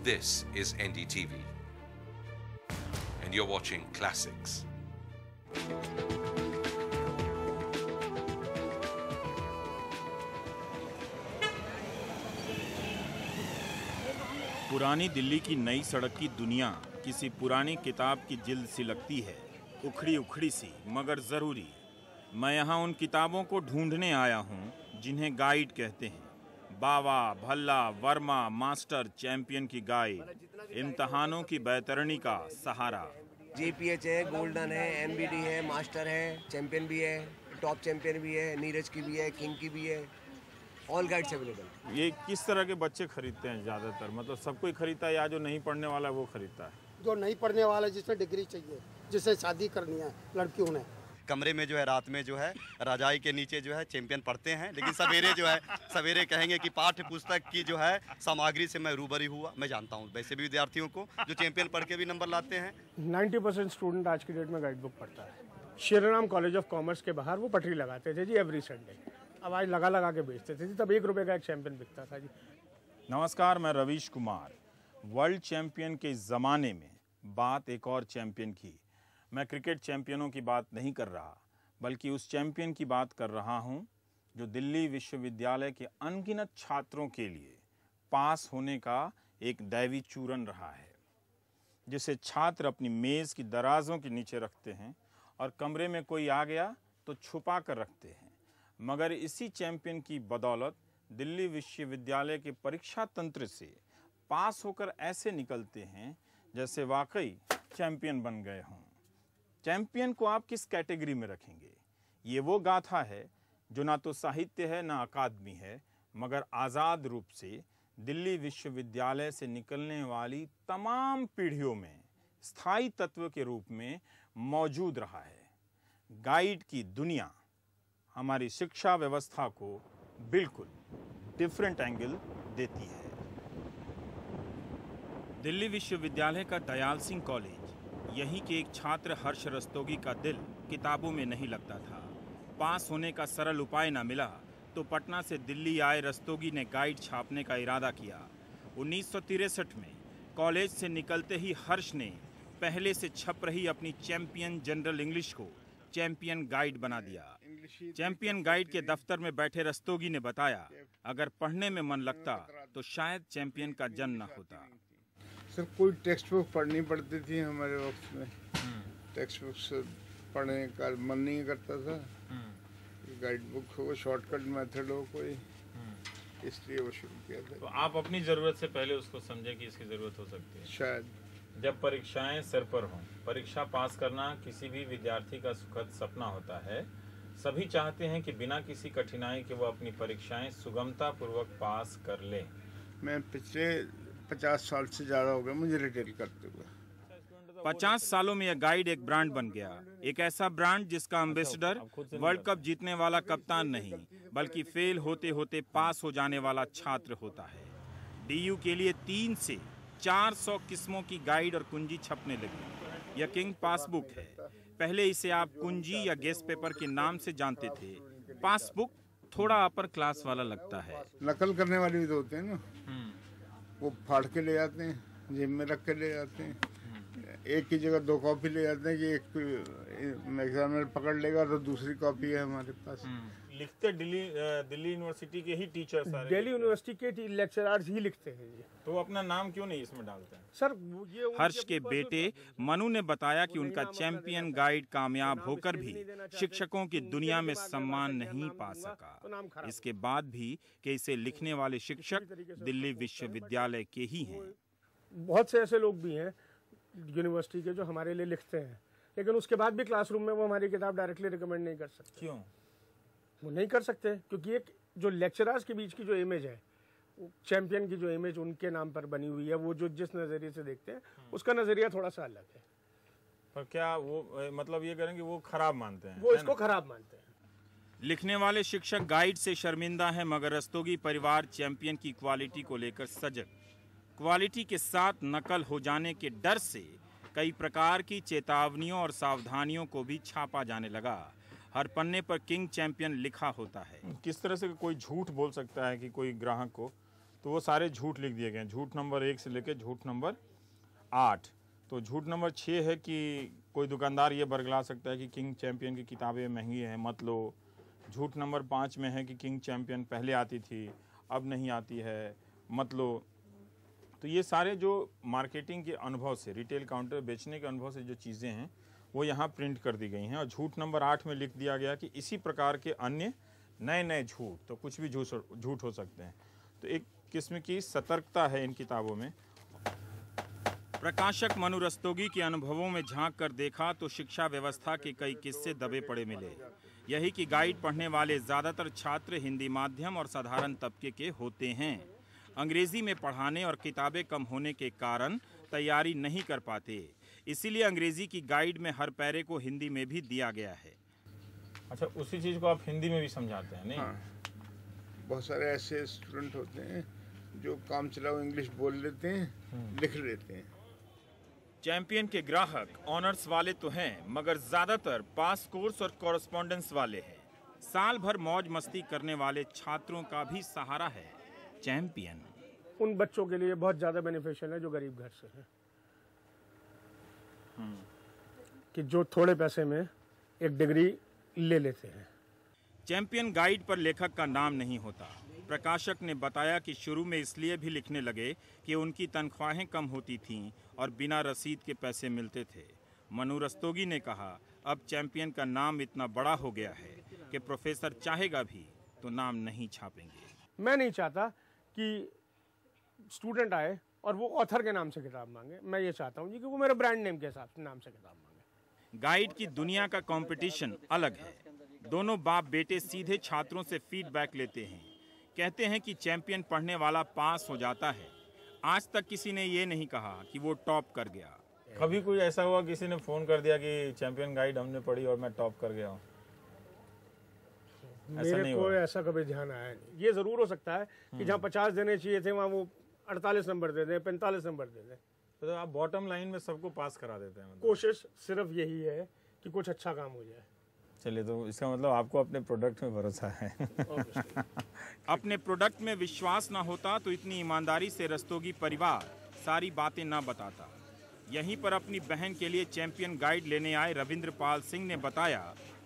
This is NDTV, and you're watching Classics. पुरानी दिल्ली की नई सड़क की दुनिया किसी पुरानी किताब की जिल्द सी लगती है, उखड़ी उखड़ी सी मगर ज़रूरी। मैं यहाँ उन किताबों को ढूंढने आया हूँ जिन्हें गाइड कहते हैं। बावा, भल्ला, वर्मा, मास्टर, चैंपियन की गाइड, इम्तहानों की बैतरणी का सहारा। JPH है, गोल्डन है, MBD है, मास्टर है, चैंपियन भी है, टॉप चैंपियन भी है, नीरज की भी है, किंग की भी है, ऑल गाइड्स अवेलेबल। ये किस तरह के बच्चे खरीदते हैं ज़्यादातर? मतलब सब कोई खरीदता है या जो नहीं पढ़ने वाला है वो खरीदता है? जो नहीं पढ़ने वाला है, जिसे डिग्री चाहिए, जिसे शादी करनी है लड़कियों ने। कमरे में जो है रात में जो है रजाई के नीचे जो है चैंपियन पढ़ते हैं, लेकिन सवेरे जो है सवेरे कहेंगे कि पाठ्य पुस्तक की जो है सामग्री से मैं रूबरू हुआ। मैं जानता हूँ वैसे भी विद्यार्थियों को जो चैंपियन पढ़ के भी नंबर लाते हैं। 90% स्टूडेंट आज की डेट में गाइड बुक पढ़ता है। श्रीराम कॉलेज ऑफ कॉमर्स के बाहर वो पटरी लगाते थे जी एवरी संडे। अब आज लगा के बेचते थे जी, तब 1 रुपये का एक चैंपियन बिकता था जी। नमस्कार, मैं रवीश कुमार। वर्ल्ड चैंपियन के ज़माने में बात एक और चैंपियन की। मैं क्रिकेट चैंपियनों की बात नहीं कर रहा, बल्कि उस चैंपियन की बात कर रहा हूं जो दिल्ली विश्वविद्यालय के अनगिनत छात्रों के लिए पास होने का एक दैवी चूरन रहा है, जिसे छात्र अपनी मेज़ की दराजों के नीचे रखते हैं और कमरे में कोई आ गया तो छुपा कर रखते हैं। मगर इसी चैंपियन की बदौलत दिल्ली विश्वविद्यालय के परीक्षा तंत्र से पास होकर ऐसे निकलते हैं जैसे वाकई चैंपियन बन गए हों। चैंपियन को आप किस कैटेगरी में रखेंगे? ये वो गाथा है जो ना तो साहित्य है ना अकादमी है, मगर आज़ाद रूप से दिल्ली विश्वविद्यालय से निकलने वाली तमाम पीढ़ियों में स्थायी तत्व के रूप में मौजूद रहा है। गाइड की दुनिया हमारी शिक्षा व्यवस्था को बिल्कुल डिफरेंट एंगल देती है। दिल्ली विश्वविद्यालय का दयाल सिंह कॉलेज, यहीं के एक छात्र हर्ष रस्तोगी का दिल किताबों में नहीं लगता था। पास होने का सरल उपाय न मिला तो पटना से दिल्ली आए रस्तोगी ने गाइड छापने का इरादा किया। 1963 में कॉलेज से निकलते ही हर्ष ने पहले से छप रही अपनी चैंपियन जनरल इंग्लिश को चैंपियन गाइड बना दिया। चैंपियन गाइड के दफ्तर में बैठे रस्तोगी ने बताया, अगर पढ़ने में मन लगता तो शायद चैंपियन का जन्म न होता। सर, कोई टेक्स्ट बुक पढ़नी पड़ती थी हमारे वक्त में। टेक्स्ट बुक से पढ़ने का मन नहीं करता था। गाइड बुक हो, शॉर्टकट मेथड हो कोई, इसलिए वो शुरू किया था। तो आप अपनी ज़रूरत से पहले उसको समझे कि इसकी ज़रूरत हो सकती है? शायद। जब परीक्षाएं सिर पर हों, परीक्षा पास करना किसी भी विद्यार्थी का सुखद सपना होता है। सभी चाहते हैं कि बिना किसी कठिनाई के वो अपनी परीक्षाएं सुगमता पूर्वक पास कर लें। मैं पिछले 50 साल से ज़्यादा हो गया मुझे रिटेल करते हुए। 50 सालों में यह गाइड एक ब्रांड बन गया, एक ऐसा ब्रांड जिसका एम्बेसडर वर्ल्ड कप जीतने वाला कप्तान नहीं, बल्कि फेल होते होते पास हो जाने वाला छात्र होता है। DU के लिए 3 से 400 किस्मों की गाइड और कुंजी छपने लगी। यह किंग पासबुक है। पहले इसे आप कुंजी या गेस्ट पेपर के नाम से जानते थे। पासबुक थोड़ा अपर क्लास वाला लगता है। नकल करने वाले भी तो होते हैं ना, वो फाड़ के ले जाते हैं, जेब में रख के ले जाते हैं। एक की जगह 2 कॉपी ले जाते हैं कि एक एग्जामिनर पकड़ लेगा तो दूसरी कॉपी है हमारे पास। लिखते दिल्ली यूनिवर्सिटी के ही टीचर सारे, दिल्ली यूनिवर्सिटी के लेक्चरर्स ही लिखते हैं ये। तो अपना नाम क्यों नहीं इसमें डालते हैं? सर, ये हर्ष के बेटे मनु ने बताया कि उनका चैंपियन गाइड कामयाब होकर भी शिक्षकों की दुनिया में सम्मान नहीं पा सका। इसके बाद भी कि इसे लिखने वाले शिक्षक दिल्ली विश्वविद्यालय के ही हैं। बहुत से ऐसे लोग भी हैं यूनिवर्सिटी के जो हमारे लिए लिखते हैं, लेकिन उसके बाद भी क्लासरूम में वो हमारी किताब डायरेक्टली रिकमेंड नहीं कर सकते। क्यों? वो नहीं कर सकते क्योंकि एक जो लेक्चरर्स के बीच की जो इमेज है, चैंपियन की जो इमेज उनके नाम पर बनी हुई है, वो जो जिस नज़रिए से देखते हैं उसका नज़रिया थोड़ा सा अलग है। पर क्या वो मतलब ये करेंगे वो खराब मानते हैं? वो इसको खराब मानते हैं। लिखने वाले शिक्षक गाइड से शर्मिंदा है, मगर रस्तोगी परिवार चैंपियन की क्वालिटी को लेकर सजग। क्वालिटी के साथ नकल हो जाने के डर से कई प्रकार की चेतावनियों और सावधानियों को भी छापा जाने लगा। हर पन्ने पर किंग चैंपियन लिखा होता है। किस तरह से कोई झूठ बोल सकता है कि कोई ग्राहक को तो वो सारे झूठ लिख दिए गए हैं, झूठ नंबर 1 से लेकर झूठ नंबर 8। तो झूठ नंबर 6 है कि कोई दुकानदार ये बरगला सकता है कि किंग चैम्पियन की किताबें महंगी हैं, मत लो। झूठ नंबर 5 में है कि किंग चैम्पियन पहले आती थी, अब नहीं आती है, मत लो। तो ये सारे जो मार्केटिंग के अनुभव से, रिटेल काउंटर बेचने के अनुभव से जो चीज़ें हैं वो यहाँ प्रिंट कर दी गई हैं। और झूठ नंबर 8 में लिख दिया गया कि इसी प्रकार के अन्य नए नए झूठ, तो कुछ भी झूठ हो सकते हैं। तो एक किस्म की सतर्कता है इन किताबों में। प्रकाशक मनु रस्तोगी के अनुभवों में झांक कर देखा तो शिक्षा व्यवस्था के कई किस्से दबे पड़े मिले। यही कि गाइड पढ़ने वाले ज़्यादातर छात्र हिंदी माध्यम और साधारण तबके के होते हैं। अंग्रेजी में पढ़ाने और किताबें कम होने के कारण तैयारी नहीं कर पाते, इसीलिए अंग्रेजी की गाइड में हर पैरे को हिंदी में भी दिया गया है। अच्छा, उसी चीज़ को आप हिंदी में भी समझाते हैं नहीं? हाँ, बहुत सारे ऐसे स्टूडेंट होते हैं जो काम चलाओ इंग्लिश बोल लेते हैं, लिख लेते हैं। चैंपियन के ग्राहक ऑनर्स वाले तो हैं, मगर ज़्यादातर पास कोर्स और कॉरेस्पॉन्डेंस वाले हैं। साल भर मौज मस्ती करने वाले छात्रों का भी सहारा है चैंपियन। उन बच्चों के लिए बहुत ज़्यादा बेनिफिशियल है जो गरीब घर से हैं, कि जो थोड़े पैसे में एक डिग्री ले लेते हैं। चैंपियन गाइड पर लेखक का नाम नहीं होता। प्रकाशक ने बताया कि शुरू में इसलिए भी लिखने लगे कि उनकी तनख्वाहें कम होती थीं और बिना रसीद के पैसे मिलते थे। मनु रस्तोगी ने कहा, अब चैंपियन का नाम इतना बड़ा हो गया है कि प्रोफेसर चाहेगा भी तो नाम नहीं छापेंगे। मैं नहीं चाहता कि स्टूडेंट आए और वो ऑथर के नाम से किताब मांगे। मैं ये चाहता हूँ जी कि वो मेरे ब्रांड नेम के हिसाब से नाम से किताब मांगे। गाइड की दुनिया का कंपटीशन अलग है। दोनों बाप बेटे सीधे छात्रों से फीडबैक लेते हैं। कहते हैं कि चैंपियन पढ़ने वाला पास हो जाता है। आज तक किसी ने ये नहीं कहा कि वो टॉप कर गया। कभी कोई ऐसा हुआ किसी ने फोन कर दिया कि चैंपियन गाइड हमने पढ़ी और मैं टॉप कर गया हूँ? मेरे को ऐसा कभी ध्यान आया नहीं। ये जरूर हो सकता है कि जहाँ 50 देने चाहिए थे वहाँ वो 48 नंबर दे दें, 45 नंबर दे दें। तो आप बॉटम लाइन में सबको पास करा देते हैं? कोशिश सिर्फ यही है कि कुछ अच्छा काम हो जाए। चलिए, तो इसका मतलब आपको अपने प्रोडक्ट में भरोसा है। अपने प्रोडक्ट में विश्वास ना होता तो इतनी ईमानदारी से रस्तोगी परिवार सारी बातें ना बताता। यहीं पर अपनी बहन के लिए चैंपियन गाइड लेने आए रविंद्र पाल सिंह ने बताया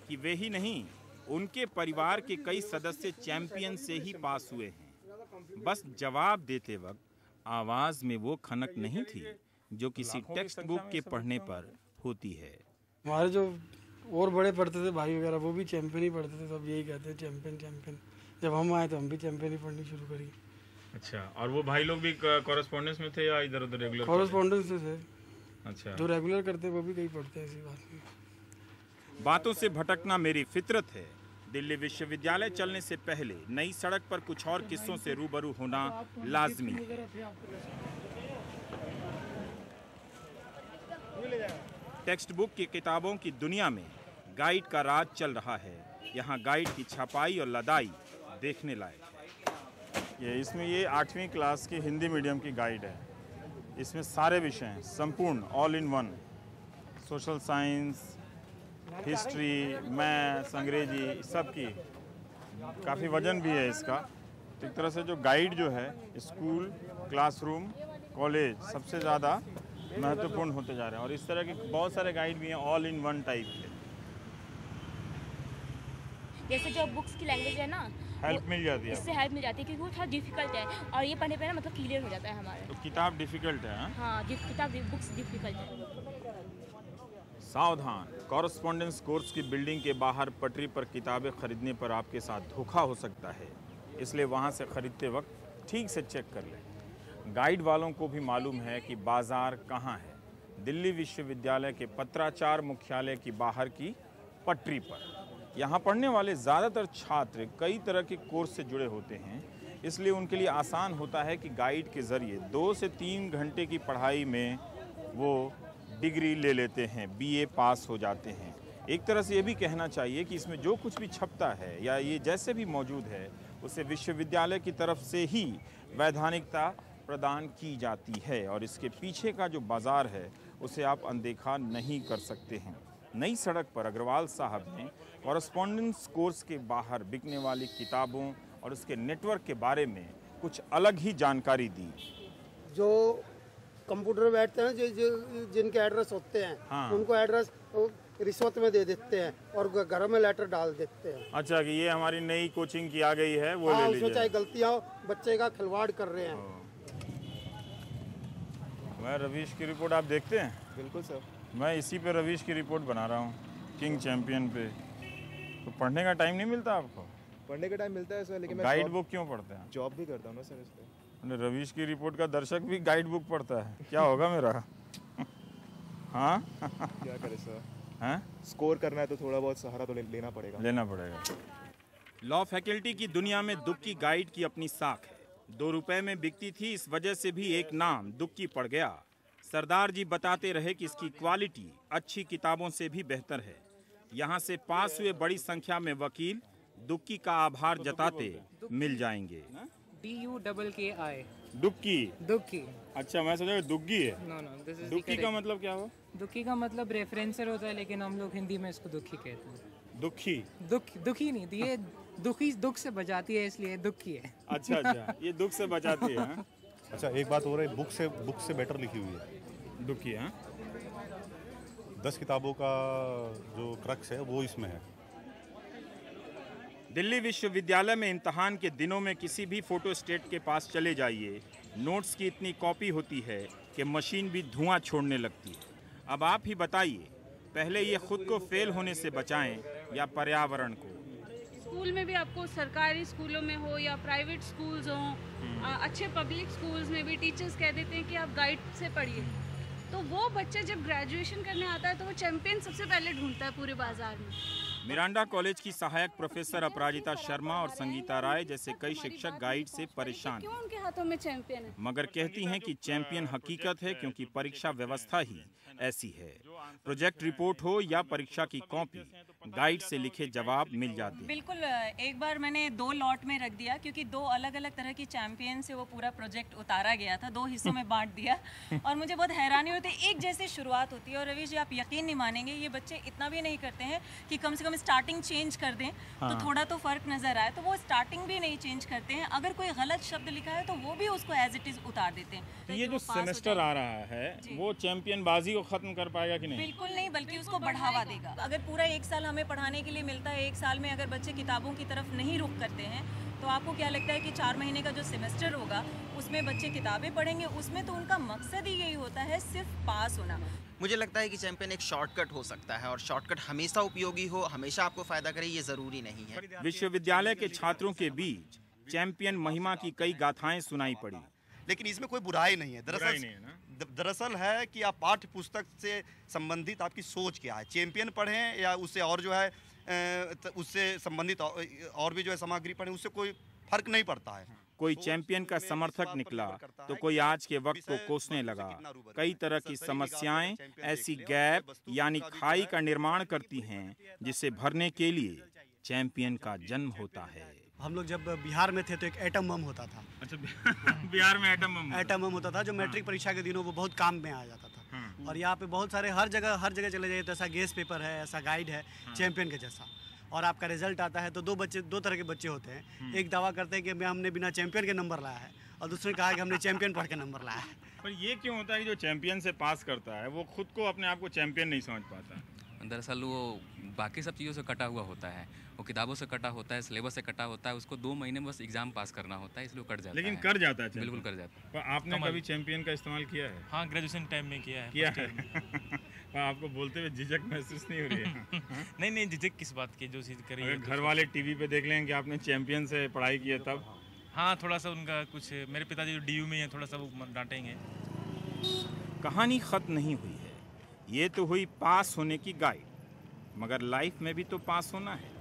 कि वे ही नहीं, उनके परिवार के कई सदस्य चैंपियन से ही पास हुए हैं। बस जवाब देते वक्त आवाज में वो खनक नहीं थी जो किसी टेक्स्ट बुक के पढ़ने पर होती है। हमारे जो और बड़े पढ़ते थे भाई वगैरह, वो भी चैंपियन ही पढ़ते थे। सब यही कहते हैं चैंपियन चैंपियन। जब हम आए तो हम भी चैंपियन ही पढ़नी शुरू करी। अच्छा, और वो भाई लोग भी कॉरेस्पॉन्डेंस में थे या इधर उधर रेगुलर? कॉरेस्पॉन्डेंस से थे। अच्छा, जो रेगुलर करते वो भी कहीं पढ़ते हैं, ऐसी बात नहीं। बातों से भटकना मेरी फितरत है। दिल्ली विश्वविद्यालय चलने से पहले नई सड़क पर कुछ और किस्सों से रूबरू होना लाजमी है। टेक्स्ट बुक की किताबों की दुनिया में गाइड का राज चल रहा है। यहाँ गाइड की छपाई और लदाई देखने लायक है। ये 8वीं क्लास की हिंदी मीडियम की गाइड है। इसमें सारे विषय हैं, संपूर्ण, all in one. Social science, history, maths, अंग्रेजी, सब की। काफ़ी वजन भी है इसका। एक तरह से जो गाइड जो है स्कूल, क्लासरूम, कॉलेज सबसे ज़्यादा महत्वपूर्ण होते जा रहे हैं। और इस तरह के बहुत सारे गाइड भी हैं, ऑल इन वन टाइप के। जैसे जो बुक्स की लैंग्वेज है ना, हेल्प मिल जाती है, इससे हेल्प मिल जाती है क्योंकि वो थोड़ा डिफिकल्ट है और ये पढ़ने पे ना मतलब क्लियर हो जाता है हमारा। तो किताब डिफिकल्ट है? हाँ, बुक्स डिफिकल्ट है। सावधान, कॉरेस्पॉन्डेंस कोर्स की बिल्डिंग के बाहर पटरी पर किताबें खरीदने पर आपके साथ धोखा हो सकता है, इसलिए वहाँ से खरीदते वक्त ठीक से चेक कर लें। गाइड वालों को भी मालूम है कि बाजार कहाँ है। दिल्ली विश्वविद्यालय के पत्राचार मुख्यालय की बाहर की पटरी पर। यहाँ पढ़ने वाले ज़्यादातर छात्र कई तरह के कोर्स से जुड़े होते हैं, इसलिए उनके लिए आसान होता है कि गाइड के ज़रिए 2 से 3 घंटे की पढ़ाई में वो डिग्री ले लेते हैं, BA पास हो जाते हैं। एक तरह से ये भी कहना चाहिए कि इसमें जो कुछ भी छपता है या ये जैसे भी मौजूद है उसे विश्वविद्यालय की तरफ से ही वैधानिकता प्रदान की जाती है और इसके पीछे का जो बाज़ार है उसे आप अनदेखा नहीं कर सकते हैं। नई सड़क पर अग्रवाल साहब ने कॉरेस्पॉन्डेंस कोर्स के बाहर बिकने वाली किताबों और उसके नेटवर्क के बारे में कुछ अलग ही जानकारी दी। जो कंप्यूटर बैठते हैं, जिनके एड्रेस होते हैं, हाँ। उनको एड्रेस रिश्वत में दे देते हैं और घर में लेटर डाल देते हैं। अच्छा, कि ये हमारी नई कोचिंग की आ गई है, वो हाँ, ले उसमें लीजिए। चाहे गलतियाँ हो, बच्चे का खिलवाड़ कर रहे हैं। मैं रवीश की रिपोर्ट आप देखते हैं? बिल्कुल सर। मैं इसी पे रवीश की रिपोर्ट बना रहा हूँ, किंग चैंपियन पे। तो पढ़ने का टाइम नहीं मिलता आपको? पढ़ने का टाइम मिलता है सर, लेकिन गाइड बुक क्यों पढ़ते हैं? जॉब भी करता हूँ ना सर इसलिए। रवीश की रिपोर्ट का दर्शक भी गाइड बुक पढ़ता है, क्या होगा मेरा? हाँ क्या करें सर? हैं? स्कोर करना है तो थोड़ा बहुत सहारा तो लेना पड़ेगा। लॉ फैकल्टी की दुनिया में दुक्की गाइड की अपनी साख है। 2 रुपए में बिकती थी, इस वजह से भी एक नाम दुक्की पड़ गया। सरदार जी बताते रहे कि इसकी क्वालिटी अच्छी किताबों से भी बेहतर है। यहाँ से पास हुए बड़ी संख्या में वकील दुक्की का आभार जताते मिल जाएंगे। DUKKI दुक्की। दुक्की। अच्छा, मैं सोचा दुग्गी है। नो दिस इज दुक्की का मतलब क्या हुआ? दुखी का मतलब रेफरेंसर होता है, लेकिन हम लोग हिंदी में इसको दुखी कहते हैं। दुखी? दुखी नहीं, ये दुखी दुख से बचाती है, इसलिए दुखी है। अच्छा, ये दुख से बचाती है। हाँ? अच्छा, एक बात और है, बुक से बेटर लिखी हुई है दुखी। हाँ, 10 किताबों का जो क्रक्स है वो इसमें है। दिल्ली विश्वविद्यालय में इम्तहान के दिनों में किसी भी फोटो स्टेट के पास चले जाइए, नोट्स की इतनी कॉपी होती है कि मशीन भी धुआं छोड़ने लगती है। अब आप ही बताइए, पहले ये खुद को फेल होने से बचाएं या पर्यावरण को? स्कूल में भी आपको, सरकारी स्कूलों में हो या प्राइवेट स्कूल्स हो, अच्छे पब्लिक स्कूल्स में भी टीचर्स कह देते हैं कि आप गाइड से पढ़िए। तो वो बच्चा जब ग्रेजुएशन करने आता है तो वो चैंपियन सबसे पहले ढूंढता है पूरे बाजार में। मिरांडा कॉलेज की सहायक प्रोफेसर अपराजिता शर्मा और संगीता राय जैसे कई शिक्षक गाइड से परेशान क्यों उनके हाथों में चैंपियन है? मगर कहती हैं कि चैंपियन हकीकत है, क्योंकि परीक्षा व्यवस्था ही ऐसी है। प्रोजेक्ट रिपोर्ट हो या परीक्षा की कॉपी, गाइड से लिखे जवाब मिल जाते हैं। बिल्कुल, एक बार मैंने 2 लॉट में रख दिया, क्योंकि 2 अलग अलग तरह की चैंपियन से वो पूरा प्रोजेक्ट उतारा गया था, 2 हिस्सों में बांट दिया। और मुझे बहुत हैरानी होती है, एक जैसी शुरुआत होती है। और रवीश जी, आप यकीन नहीं मानेंगे, ये बच्चे इतना भी नहीं करते हैं कि कम से कम स्टार्टिंग चेंज कर दें तो थोड़ा तो फर्क नजर आए। तो वो स्टार्टिंग भी नहीं चेंज करते हैं। अगर कोई गलत शब्द लिखा है तो वो भी उसको एज इट इज उतार देते हैं। तो ये जो सेमेस्टर आ रहा है, वो चैंपियन बाजी को खत्म कर पाएगा कि नहीं? बिल्कुल नहीं, बल्कि उसको बढ़ावा देगा। अगर पूरा 1 साल हमें पढ़ाने के लिए मिलता है, 1 साल में अगर बच्चे किताबों की तरफ नहीं रुख करते हैं, तो आपको क्या लगता है कि 4 महीने का जो सेमेस्टर होगा उसमें बच्चे किताबें पढ़ेंगे? उसमें तो उनका मकसद ही यही होता है, सिर्फ पास होना। मुझे लगता है कि चैंपियन एक शॉर्टकट हो सकता है, और शॉर्टकट हमेशा उपयोगी हो, हमेशा आपको फायदा करे, ये जरूरी नहीं है। विश्वविद्यालय के छात्रों के बीच चैंपियन महिमा की कई गाथाएं सुनाई पड़ी, लेकिन इसमें कोई बुराई नहीं है। दरअसल है कि आप पाठ्य पुस्तक से संबंधित आपकी सोच क्या है। चैंपियन पढ़ें या उससे और जो है उससे संबंधित और भी जो है सामग्री पढ़ें, उससे कोई फर्क नहीं पड़ता है। कोई चैंपियन का समर्थक निकला तो कोई आज के वक्त को कोसने लगा। कई तरह की समस्याएं ऐसी गैप यानी खाई का निर्माण करती हैं, जिसे भरने के लिए चैंपियन का जन्म होता है। हम लोग जब बिहार में थे तो एक एटम बम होता था। अच्छा, बिहार में एटम बम होता था जो मैट्रिक परीक्षा के दिनों वो बहुत काम में आ जाता था। और यहाँ पे बहुत सारे हर जगह चले जाइए तो ऐसा गेस पेपर है, ऐसा गाइड है चैंपियन के जैसा, और आपका रिजल्ट आता है तो 2 तरह के बच्चे होते हैं। एक दावा करते हैं कि हमने बिना चैंपियन के नंबर लाया है, और दूसरे कहा कि हमने चैंपियन पढ़ के नंबर लाया है। पर ये क्यों होता है कि जो चैंपियन से पास करता है वो खुद को अपने आप को चैंपियन नहीं समझ पाता? दरअसल वो बाकी सब चीज़ों से कटा हुआ होता है, वो किताबों से कटा होता है, सिलेबस से कटा होता है, उसको 2 महीने में बस एग्जाम पास करना होता है, इसलिए कट जाता है। लेकिन कर जाता है? बिल्कुल कर जाता है। पर आपने कभी चैंपियन का इस्तेमाल किया है? हाँ, ग्रेजुएशन टाइम में किया है। पर आपको बोलते हुए झिझक महसूस नहीं हो रही है? नहीं, झिझक किस बात की, जो चीज़ करी है। घर वाले टीवी पे देख लें कि आपने चैंपियन से पढ़ाई की है तब? हाँ, थोड़ा सा उनका कुछ, मेरे पिताजी जो DU में हैं, थोड़ा सा वो डांटेंगे। कहानी खत्म नहीं हुई है। ये तो हुई पास होने की गाइड, मगर लाइफ में भी तो पास होना है।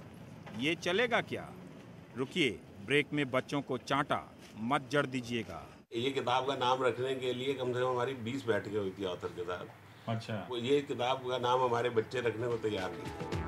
ये चलेगा क्या? रुकिए, ब्रेक में बच्चों को चांटा मत जड़ दीजिएगा। ये किताब का नाम रखने के लिए कम से कम हमारी 20 बैठकें हुई थी ऑथर के साथ। अच्छा, ये किताब का नाम हमारे बच्चे रखने को तैयार नहीं थे।